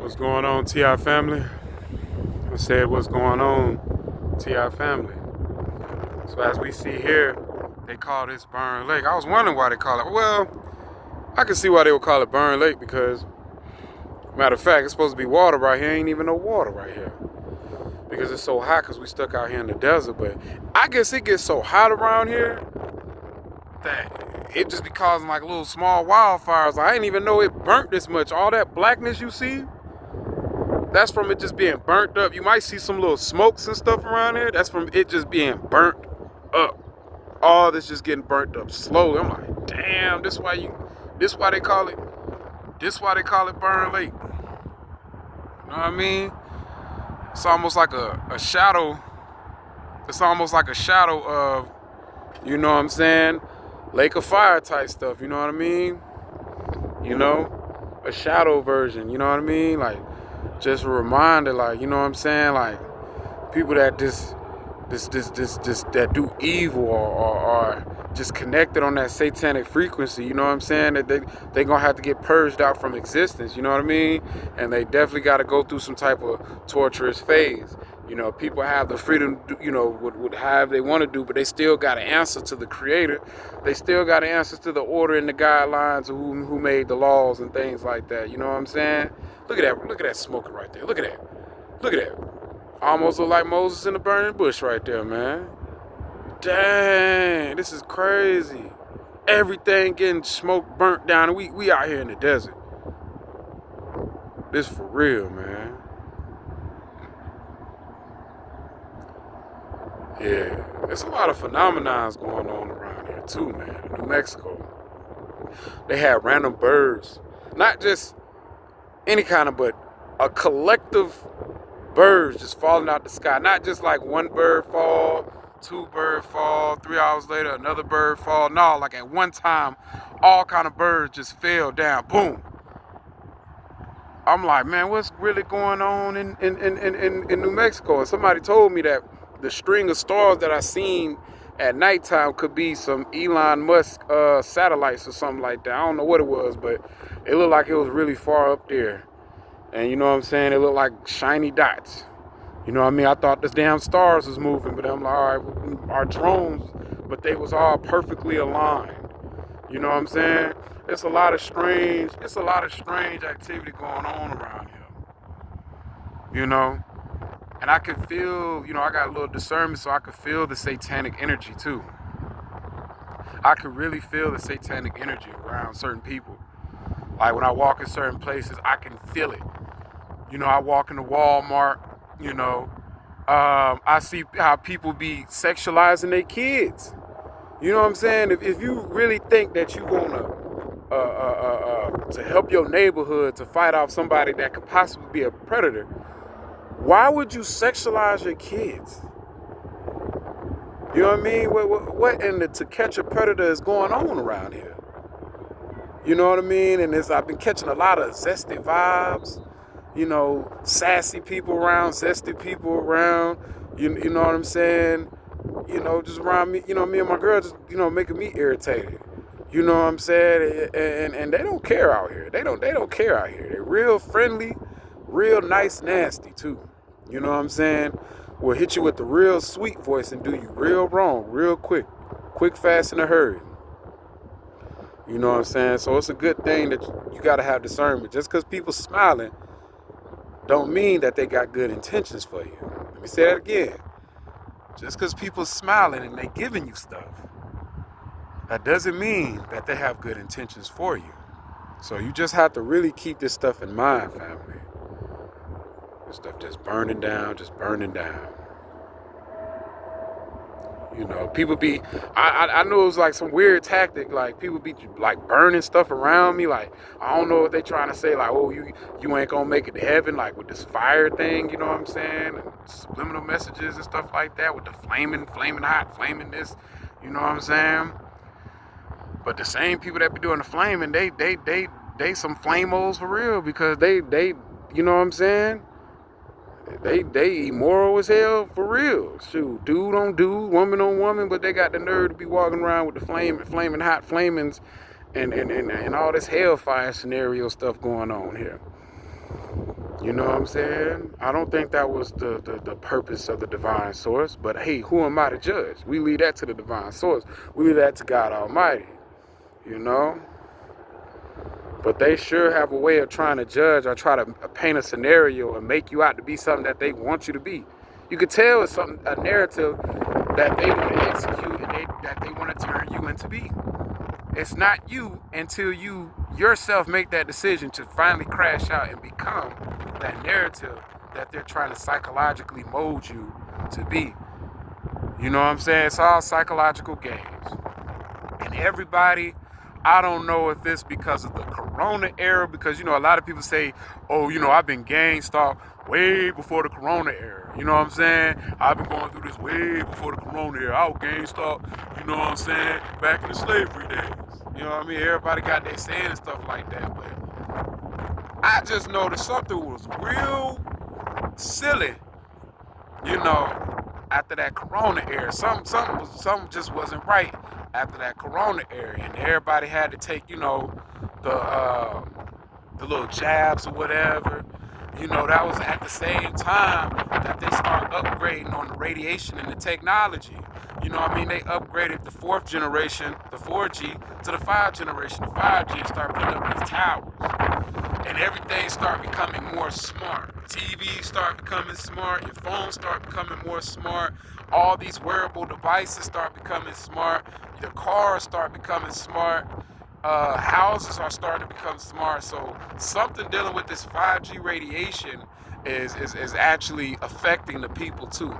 What's going on, TI family? I said, what's going on, TI family? So as we see here, they call this Burn Lake. I was wondering why they call it. Well, I can see why they would call it Burn Lake because, matter of fact, it's supposed to be water right here. Ain't even no water right here because it's so hot because we stuck out here in the desert. But I guess it gets so hot around here that it just be causing like little small wildfires. I didn't even know it burnt this much. All that blackness you see, that's from it just being burnt up. You might see some little smokes and stuff around here. That's from it just being burnt up. All this just getting burnt up slowly. I'm like, damn, this why they call it Burn Lake. You know what I mean? It's almost like a shadow. It's almost like a shadow of, you know what I'm saying, Lake of Fire type stuff, you know what I mean? You know? A shadow version, you know what I mean? Like, just a reminder, like, you know what I'm saying? Like, people that that do evil or are just connected on that satanic frequency, you know what I'm saying? That they gonna have to get purged out from existence, you know what I mean? And they definitely gotta go through some type of torturous phase. You know, people have the freedom, you know, would have they want to do, but they still got to answer to the creator. They still got to answer to the order and the guidelines of who made the laws and things like that. You know what I'm saying? Look at that smoking right there. Look at that. Almost look like Moses in the burning bush right there, man. Dang, this is crazy. Everything getting smoked, burnt down, and we out here in the desert. This for real, man. Yeah, there's a lot of phenomenons going on around here too, man. In New Mexico, they had random birds, not just any kind of, but a collective birds just falling out the sky. Not just like one bird fall, two bird fall, 3 hours later another bird fall. No, like at one time, all kind of birds just fell down. Boom. I'm like, man, what's really going on in New Mexico? And somebody told me that the string of stars that I seen at nighttime could be some Elon Musk satellites or something like that. I don't know what it was, but it looked like it was really far up there. And you know what I'm saying? It looked like shiny dots. You know what I mean? I thought the damn stars was moving, but I'm like, all right, our drones, but they was all perfectly aligned. You know what I'm saying? It's a lot of strange activity going on around here. You know? And I can feel, you know, I got a little discernment, so I could feel the satanic energy too. I could really feel the satanic energy around certain people. Like when I walk in certain places, I can feel it. You know, I walk into Walmart, you know, I see how people be sexualizing their kids. You know what I'm saying? If you really think that you gonna to help your neighborhood to fight off somebody that could possibly be a predator, why would you sexualize your kids? You know what I mean? What in the To Catch a Predator is going on around here? You know what I mean? And I've been catching a lot of zesty vibes. You know, sassy people around, zesty people around. You know what I'm saying? You know, just around me. You know, me and my girl just, you know, making me irritated. You know what I'm saying? And they don't care out here. They don't care out here. They're real friendly, real nice, nasty too. You know what I'm saying? Will hit you with the real sweet voice and do you real wrong, real quick, fast, in a hurry. You know what I'm saying? So it's a good thing that you gotta have discernment. Just because people smiling don't mean that they got good intentions for you. Let me say that again. Just because people smiling and they giving you stuff, that doesn't mean that they have good intentions for you. So you just have to really keep this stuff in mind, family. This stuff just burning down. You know, people be, I knew it was like some weird tactic, like people be like burning stuff around me, like, I don't know what they trying to say, like, oh, you ain't gonna make it to heaven, like with this fire thing, you know what I'm saying, and subliminal messages and stuff like that, with the flaming hot, flaming this, you know what I'm saying, but the same people that be doing the flaming, they some flamos for real, because they, you know what I'm saying, They immoral as hell for real. Shoot, dude on dude, woman on woman, but they got the nerve to be walking around with the flaming hot flamings and all this hellfire scenario stuff going on here. You know what I'm saying? I don't think that was the purpose of the divine source. But hey, who am I to judge? We leave that to the divine source. We leave that to God Almighty. You know? But they sure have a way of trying to judge or try to paint a scenario and make you out to be something that they want you to be. You could tell it's something, a narrative that they want to execute and that they want to turn you into be. It's not you until you yourself make that decision to finally crash out and become that narrative that they're trying to psychologically mold you to be. You know what I'm saying? It's all psychological games. And everybody, I don't know if it's because of the corona era, because, a lot of people say, oh, I've been gang stalked way before the corona era. You know what I'm saying? I've been going through this way before the corona era. I was gang stalked, you know what I'm saying, back in the slavery days. You know what I mean? Everybody got their saying and stuff like that, but I just noticed something was real silly, after that corona era. Something just wasn't right after that corona era. And everybody had to take, the little jabs or whatever. That was at the same time that they start upgrading on the radiation and the technology. You know what I mean? They upgraded the 4th generation, the 4G, to the 5 generation, the 5G, and start putting up these towers. And everything start becoming more smart. TVs start becoming smart. Your phones start becoming more smart. All these wearable devices start becoming smart. Your cars start becoming smart. Houses are starting to become smart. So something dealing with this 5G radiation is actually affecting the people too.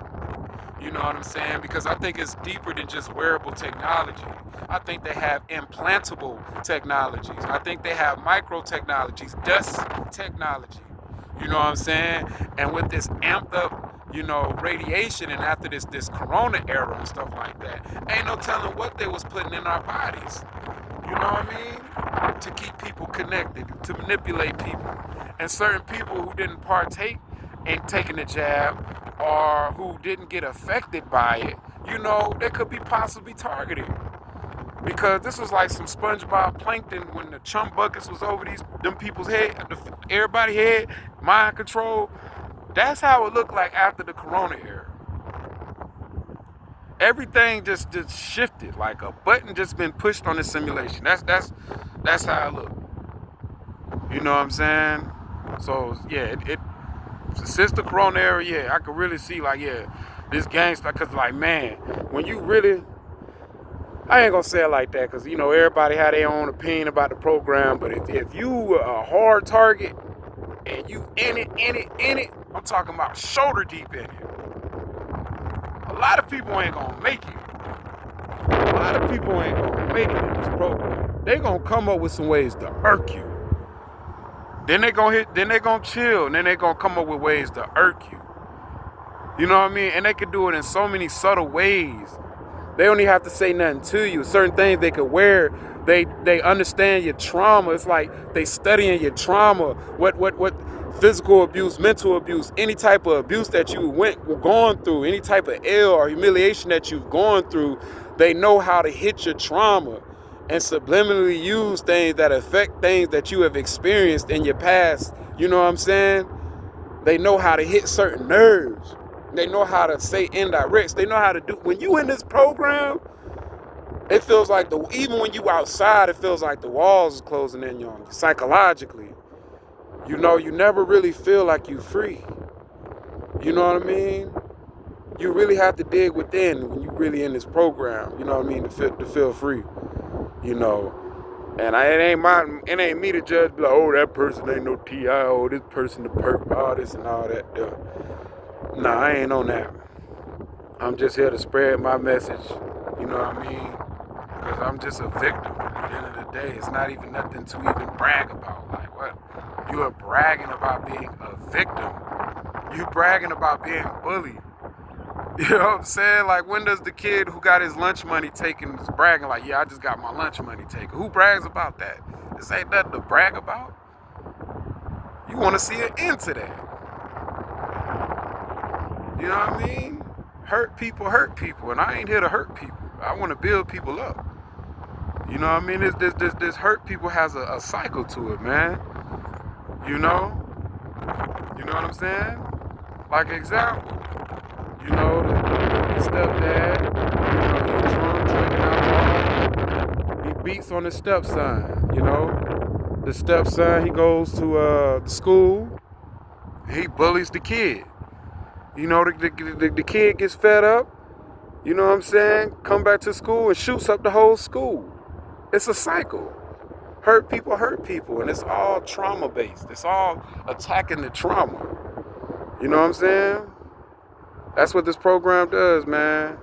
You know what I'm saying? Because I think it's deeper than just wearable technology. I think they have implantable technologies. I think they have micro technologies, dust technology. You know what I'm saying? And with this amped up, radiation, and after this corona era and stuff like that, ain't no telling what they was putting in our bodies. You know what I mean? To keep people connected, to manipulate people. And certain people who didn't partake in taking the jab or who didn't get affected by it, they could be possibly targeted. Because this was like some SpongeBob plankton when the chum buckets was over them people's head, everybody head, mind control. That's how it looked like after the corona era. Everything just shifted, like a button just been pushed on the simulation. That's how it looked. You know what I'm saying? So yeah, since the corona era, yeah, I could really see this gangster, cause man, when you really, I ain't gonna say it like that, cause everybody had their own opinion about the program, but if you were a hard target and you in it, I'm talking about shoulder deep in it. A lot of people ain't gonna make it. A lot of people ain't gonna make it in this program. They gonna come up with some ways to irk you. Then they gonna chill, and then they gonna come up with ways to irk you. You know what I mean? And they could do it in so many subtle ways. They don't even have to say nothing to you. Certain things they could wear, they understand your trauma. It's like they studying your trauma. What physical abuse, mental abuse, any type of abuse that you were going through, any type of ill or humiliation that you've gone through, they know how to hit your trauma and subliminally use things that affect things that you have experienced in your past. You know what I'm saying? They know how to hit certain nerves. They know how to say indirects. They know how to do. When you in this program, it feels like even when you outside, it feels like the walls are closing in on you psychologically. You never really feel like you free. You know what I mean? You really have to dig within when you really in this program. You know what I mean? To feel free. And it ain't me to judge. Like, oh, that person ain't no Ti. Oh, this person the perp. All this and all that. Nah, I ain't on that. I'm just here to spread my message. You know what I mean? Because I'm just a victim. At the end of the day, it's not even nothing to even brag about. Like, what? You are bragging about being a victim. You bragging about being bullied. You know what I'm saying? Like, when does the kid who got his lunch money taken is bragging like, yeah, I just got my lunch money taken? Who brags about that? This ain't nothing to brag about. You want to see an end to that. You know what I mean? Hurt people, and I ain't here to hurt people. I want to build people up. You know what I mean? This hurt people has a cycle to it, man. You know what I'm saying? Like example, you know, the stepdad, you know, he drunk, drinking alcohol. He beats on his stepson, you know. The stepson, he goes to the school. He bullies the kid. You know, the kid gets fed up. You know what I'm saying? Come back to school and shoots up the whole school. It's a cycle. Hurt people, and it's all trauma based. It's all attacking the trauma. You know what I'm saying? That's what this program does, man.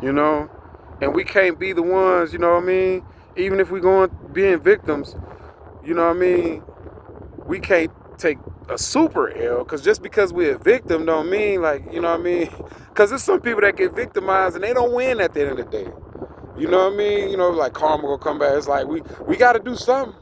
You know? And we can't be the ones, you know what I mean? Even if we going being victims, you know what I mean? We can't take a super L, because just because we're a victim don't mean, like, you know what I mean? Because there's some people that get victimized and they don't win at the end of the day. You know what I mean? You know, like karma will come back. It's like we got to do something.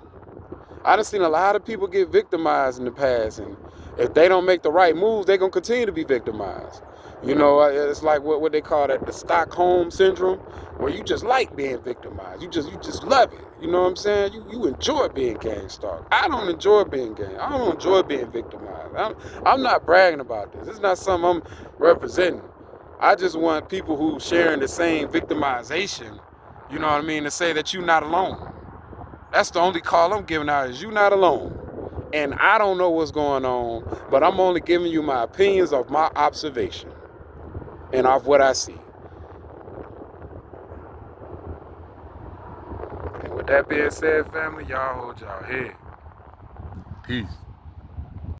I done seen a lot of people get victimized in the past, and if they don't make the right moves, they're gonna continue to be victimized. You know, it's like what they call that, the Stockholm syndrome, where you just like being victimized. You just love it. You know what I'm saying? You enjoy being gang stalked. I don't enjoy being gang. I don't enjoy being victimized. I'm not bragging about this. It's not something I'm representing. I just want people who sharing the same victimization, you know what I mean, to say that you're not alone. That's the only call I'm giving out, is you not alone. And I don't know what's going on, but I'm only giving you my opinions of my observation and of what I see. And with that being said, family, y'all hold y'all head. Peace.